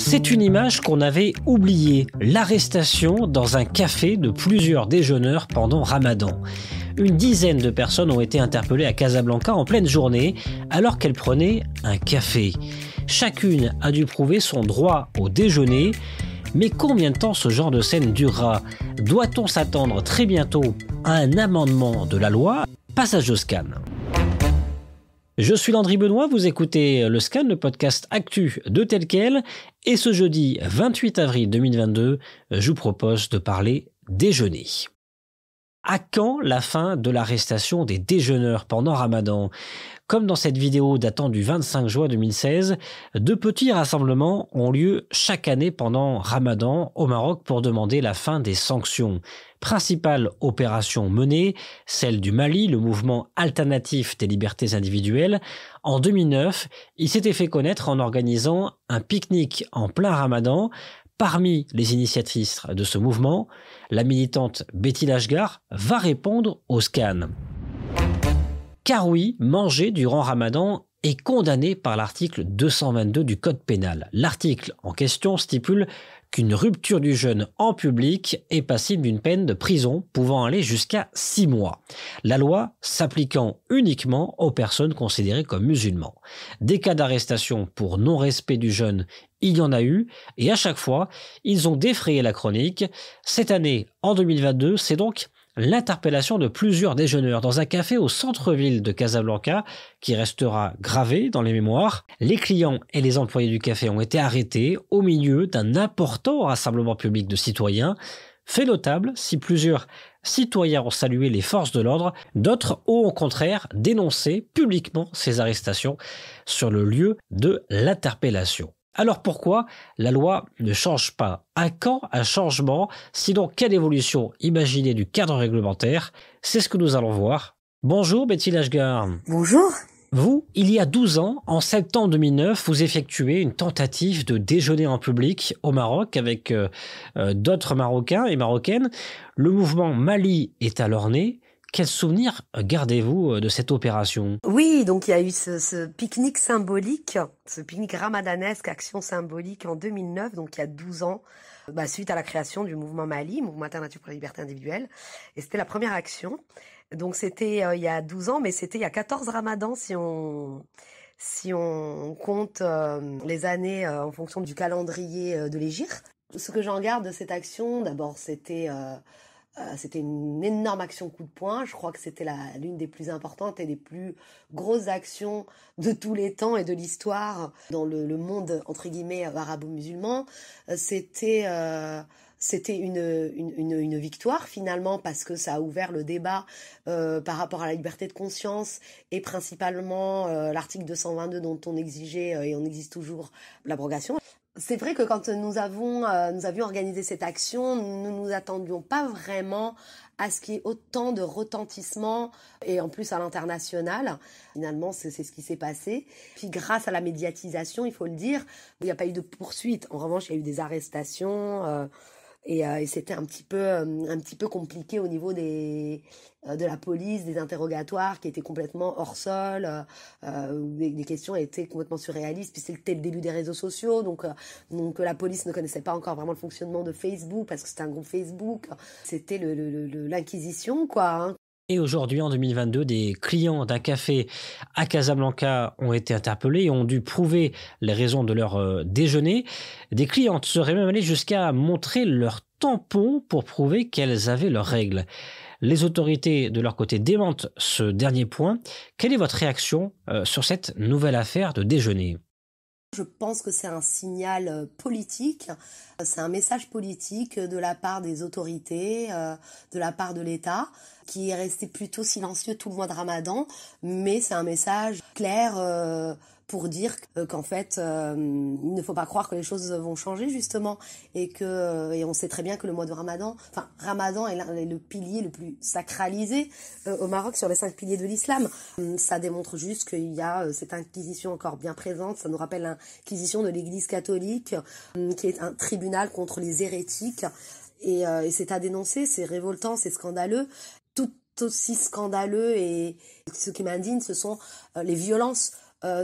C'est une image qu'on avait oubliée, l'arrestation dans un café de plusieurs déjeuneurs pendant Ramadan. Une dizaine de personnes ont été interpellées à Casablanca en pleine journée alors qu'elles prenaient un café. Chacune a dû prouver son droit au déjeuner. Mais combien de temps ce genre de scène durera? Doit-on s'attendre très bientôt à un amendement de la loi? Passage au scan. Je suis Landry Benoît, vous écoutez le Scan, le podcast actu de Tel Quel. Et ce jeudi 28 avril 2022, je vous propose de parler déjeuner. À quand la fin de l'arrestation des déjeuneurs pendant Ramadan? Comme dans cette vidéo datant du 25 juin 2016, de petits rassemblements ont lieu chaque année pendant Ramadan au Maroc pour demander la fin des sanctions. Principale opération menée, celle du Mali, le mouvement alternatif des libertés individuelles. En 2009, il s'était fait connaître en organisant un pique-nique en plein Ramadan. Parmi les initiatrices de ce mouvement, la militante Betty Lashgar va répondre au scan. Car oui, manger durant Ramadan est condamné par l'article 222 du Code pénal. L'article en question stipule qu'une rupture du jeûne en public est passible d'une peine de prison pouvant aller jusqu'à 6 mois. La loi s'appliquant uniquement aux personnes considérées comme musulmans. Des cas d'arrestation pour non-respect du jeûne, il y en a eu, et à chaque fois, ils ont défrayé la chronique. Cette année, en 2022, c'est donc l'interpellation de plusieurs déjeuneurs dans un café au centre-ville de Casablanca qui restera gravé dans les mémoires. Les clients et les employés du café ont été arrêtés au milieu d'un important rassemblement public de citoyens. Fait notable, si plusieurs citoyens ont salué les forces de l'ordre, d'autres ont au contraire dénoncé publiquement ces arrestations sur le lieu de l'interpellation. Alors pourquoi la loi ne change pas? À quand un changement? Sinon, quelle évolution imaginer du cadre réglementaire? C'est ce que nous allons voir. Bonjour Betty Lashgar. Bonjour. Vous, il y a 12 ans, en septembre 2009, vous effectuez une tentative de déjeuner en public au Maroc avec d'autres Marocains et Marocaines. Le mouvement Mali est alors né. Quel souvenir gardez-vous de cette opération? Oui, donc il y a eu ce pique-nique symbolique, ce pique-nique ramadanesque, action symbolique en 2009, donc il y a 12 ans, suite à la création du mouvement Mali, Mouvement alternatif pour la liberté individuelle. Et c'était la première action. Donc c'était il y a 12 ans, mais c'était il y a 14 ramadans si on compte les années en fonction du calendrier de l'hégire. Ce que j'en garde de cette action, d'abord c'était une énorme action coup de poing. Je crois que c'était l'une des plus importantes et des plus grosses actions de tous les temps et de l'histoire dans le monde entre guillemets arabo-musulman. C'était une victoire finalement parce que ça a ouvert le débat par rapport à la liberté de conscience et principalement l'article 222 dont on exigeait et on exige toujours l'abrogation. C'est vrai que quand nous avions organisé cette action, nous nous attendions pas vraiment à ce qu'il y ait autant de retentissement et en plus à l'international. Finalement, c'est ce qui s'est passé. Puis grâce à la médiatisation, il faut le dire, il n'y a pas eu de poursuite. En revanche, il y a eu des arrestations et c'était un petit peu compliqué au niveau de la police, des interrogatoires qui étaient complètement hors sol, où les questions étaient complètement surréalistes. Puis c'était le début des réseaux sociaux, donc la police ne connaissait pas encore vraiment le fonctionnement de Facebook parce que c'était un groupe Facebook. C'était l'inquisition, quoi. Hein. Et aujourd'hui, en 2022, des clients d'un café à Casablanca ont été interpellés et ont dû prouver les raisons de leur déjeuner. Des clientes seraient même allées jusqu'à montrer leur tampon pour prouver qu'elles avaient leurs règles. Les autorités, de leur côté, démentent ce dernier point. Quelle est votre réaction sur cette nouvelle affaire de déjeuner ? Je pense que c'est un signal politique, c'est un message politique de la part des autorités, de la part de l'État, qui est resté plutôt silencieux tout le mois de Ramadan, mais c'est un message clair pour dire qu'en fait, il ne faut pas croire que les choses vont changer justement, et on sait très bien que le mois de Ramadan est le pilier le plus sacralisé au Maroc sur les 5 piliers de l'islam. Ça démontre juste qu'il y a cette inquisition encore bien présente. Ça nous rappelle l'inquisition de l'Église catholique, qui est un tribunal contre les hérétiques, et c'est à dénoncer. C'est révoltant, c'est scandaleux. Tout aussi scandaleux, et ce qui m'indigne, ce sont les violences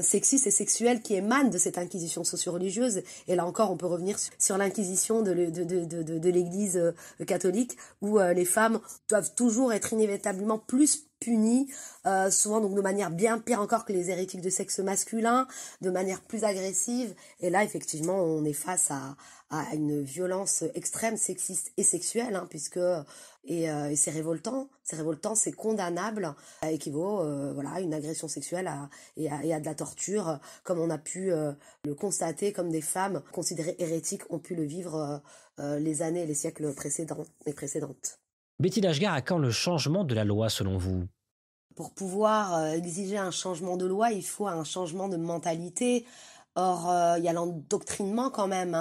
sexistes et sexuelles qui émanent de cette inquisition socio-religieuse. Et là encore, on peut revenir sur l'inquisition de l'Église catholique, où les femmes doivent toujours être inévitablement plus punies, souvent donc de manière bien pire encore que les hérétiques de sexe masculin, de manière plus agressive. Et là, effectivement, on est face à une violence extrême, sexiste et sexuelle, puisque et c'est révoltant, c'est condamnable, ça équivaut à une agression sexuelle et à de la torture, comme on a pu le constater, comme des femmes considérées hérétiques ont pu le vivre les années et les siècles précédentes. Betty Lashgar, à quand le changement de la loi selon vous ? Pour pouvoir exiger un changement de loi, il faut un changement de mentalité. Or, il y a l'endoctrinement quand même.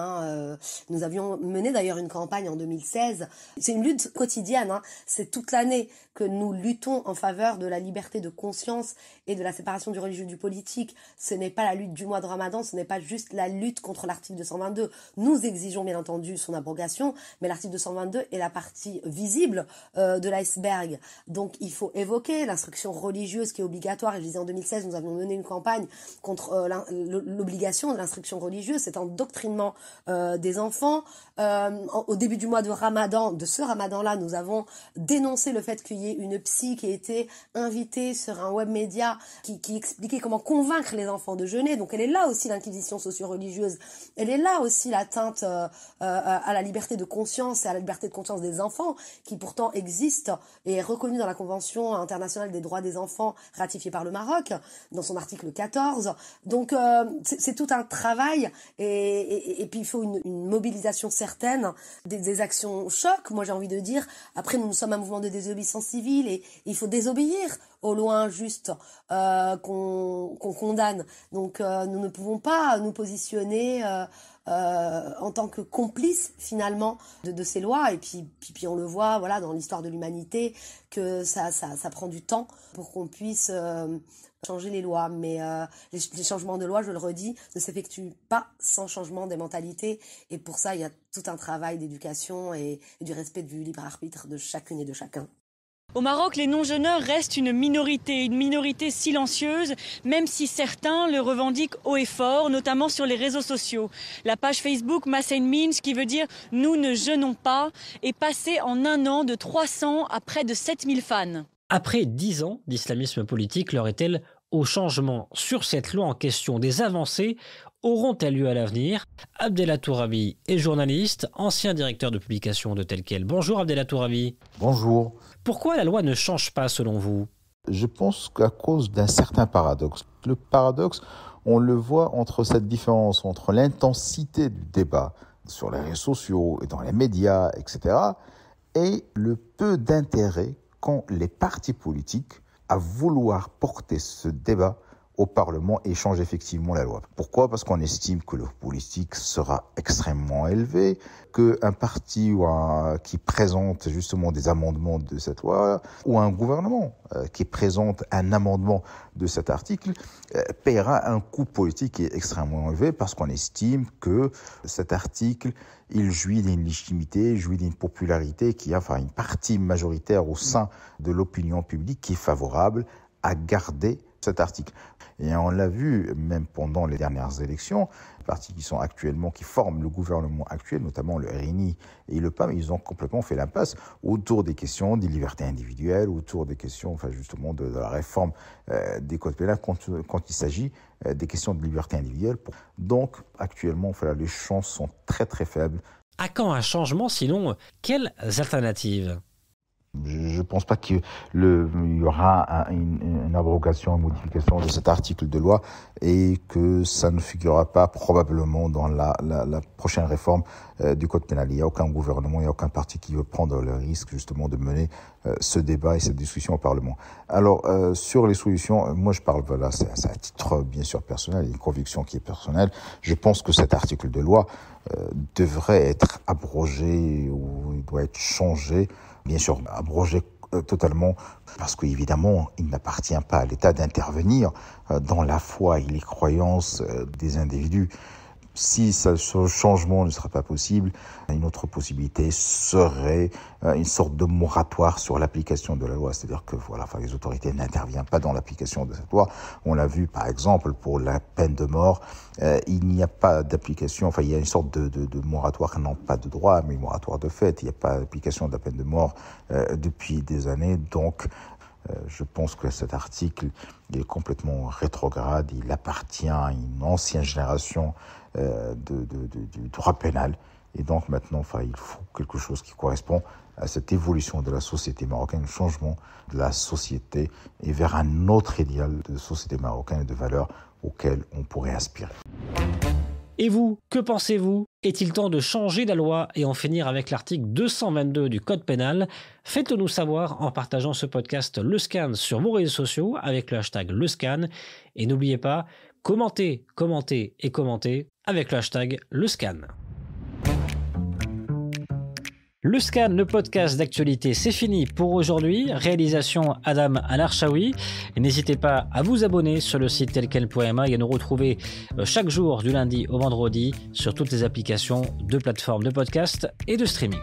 Nous avions mené d'ailleurs une campagne en 2016. C'est une lutte quotidienne. C'est toute l'année que nous luttons en faveur de la liberté de conscience et de la séparation du religieux du politique. Ce n'est pas la lutte du mois de Ramadan, ce n'est pas juste la lutte contre l'article 222. Nous exigeons bien entendu son abrogation, mais l'article 222 est la partie visible de l'iceberg. Donc il faut évoquer l'instruction religieuse qui est obligatoire. Et je disais en 2016, nous avions mené une campagne contre l'obligation de l'instruction religieuse, cet endoctrinement des enfants. Au début du mois de Ramadan, de ce Ramadan-là, nous avons dénoncé le fait qu'il y ait une psy qui a été invitée sur un web média qui expliquait comment convaincre les enfants de jeûner. Donc elle est là aussi l'inquisition socio-religieuse. Elle est là aussi l'atteinte à la liberté de conscience et à la liberté de conscience des enfants, qui pourtant existe et est reconnue dans la Convention internationale des droits des enfants ratifiée par le Maroc, dans son article 14. Donc c'est tout un travail et puis il faut une mobilisation certaine, des actions choc. Moi j'ai envie de dire, après nous sommes un mouvement de désobéissance civile et il faut désobéir aux lois injustes qu'on condamne. Donc nous ne pouvons pas nous positionner en tant que complices finalement de ces lois. Et puis on le voit dans l'histoire de l'humanité que ça prend du temps pour qu'on puisse changer les lois, mais les changements de loi, je le redis, ne s'effectuent pas sans changement des mentalités, et pour ça il y a tout un travail d'éducation et du respect du libre arbitre de chacune et de chacun. Au Maroc, les non-jeûneurs restent une minorité silencieuse, même si certains le revendiquent haut et fort, notamment sur les réseaux sociaux. La page Facebook Massen Minch, qui veut dire « Nous ne jeûnons pas », est passée en un an de 300 à près de 7000 fans. Après 10 ans d'islamisme politique, l'heure est-elle au changement sur cette loi en question? Des avancées auront-elles lieu à l'avenir? Abdellah Tourabi est journaliste, ancien directeur de publication de Tel Quel. Bonjour Abdellah Tourabi. Bonjour. Pourquoi la loi ne change pas selon vous? Je pense qu'à cause d'un certain paradoxe. Le paradoxe, on le voit entre cette différence entre l'intensité du débat sur les réseaux sociaux et dans les médias, etc., et le peu d'intérêt qu'ont les partis politiques à vouloir porter ce débat au Parlement et changer effectivement la loi. Pourquoi ? Parce qu'on estime que le politique sera extrêmement élevé, qu'un parti qui présente justement des amendements de cette loi, ou un gouvernement qui présente un amendement de cet article, paiera un coût politique qui est extrêmement élevé, parce qu'on estime que cet article, il jouit d'une légitimité, jouit d'une popularité qui a une partie majoritaire au sein de l'opinion publique qui est favorable à garder cet article. Et on l'a vu même pendant les dernières élections, les partis qui forment le gouvernement actuel, notamment le RNI et le PAM, ils ont complètement fait l'impasse autour des questions des libertés individuelles, autour des questions justement de la réforme des codes pénals quand il s'agit des questions de liberté individuelle. Donc actuellement, les chances sont très très faibles. À quand un changement? Sinon, quelles alternatives? Je ne pense pas qu'il y aura une abrogation, une modification de cet article de loi, et que ça ne figurera pas probablement dans la prochaine réforme du code pénal. Il n'y a aucun gouvernement, il n'y a aucun parti qui veut prendre le risque justement de mener ce débat et cette discussion au Parlement. Alors sur les solutions, moi je parle, c'est à titre bien sûr personnel, une conviction qui est personnelle. Je pense que cet article de loi devrait être abrogé, ou il doit être changé. Bien sûr, abrogé totalement, parce qu'évidemment, il n'appartient pas à l'État d'intervenir dans la foi et les croyances des individus. Si ce changement ne sera pas possible, une autre possibilité serait une sorte de moratoire sur l'application de la loi. C'est-à-dire que les autorités n'interviennent pas dans l'application de cette loi. On l'a vu par exemple pour la peine de mort, il n'y a pas d'application, il y a une sorte de moratoire, non pas de droit, mais moratoire de fait. Il n'y a pas d'application de la peine de mort depuis des années, donc je pense que cet article il est complètement rétrograde, il appartient à une ancienne génération du droit pénal. Et donc maintenant, il faut quelque chose qui correspond à cette évolution de la société marocaine, un changement de la société et vers un autre idéal de société marocaine et de valeurs auxquelles on pourrait aspirer. Et vous, que pensez-vous ? Est-il temps de changer la loi et en finir avec l'article 222 du Code pénal ? Faites-le nous savoir en partageant ce podcast Le Scan sur vos réseaux sociaux avec le hashtag Le Scan. Et n'oubliez pas, commentez avec le hashtag Le Scan. Le Scan, le podcast d'actualité, c'est fini pour aujourd'hui. Réalisation Adam Al-Arshawi. N'hésitez pas à vous abonner sur le site telquel.ma et à nous retrouver chaque jour du lundi au vendredi sur toutes les applications de plateformes de podcast et de streaming.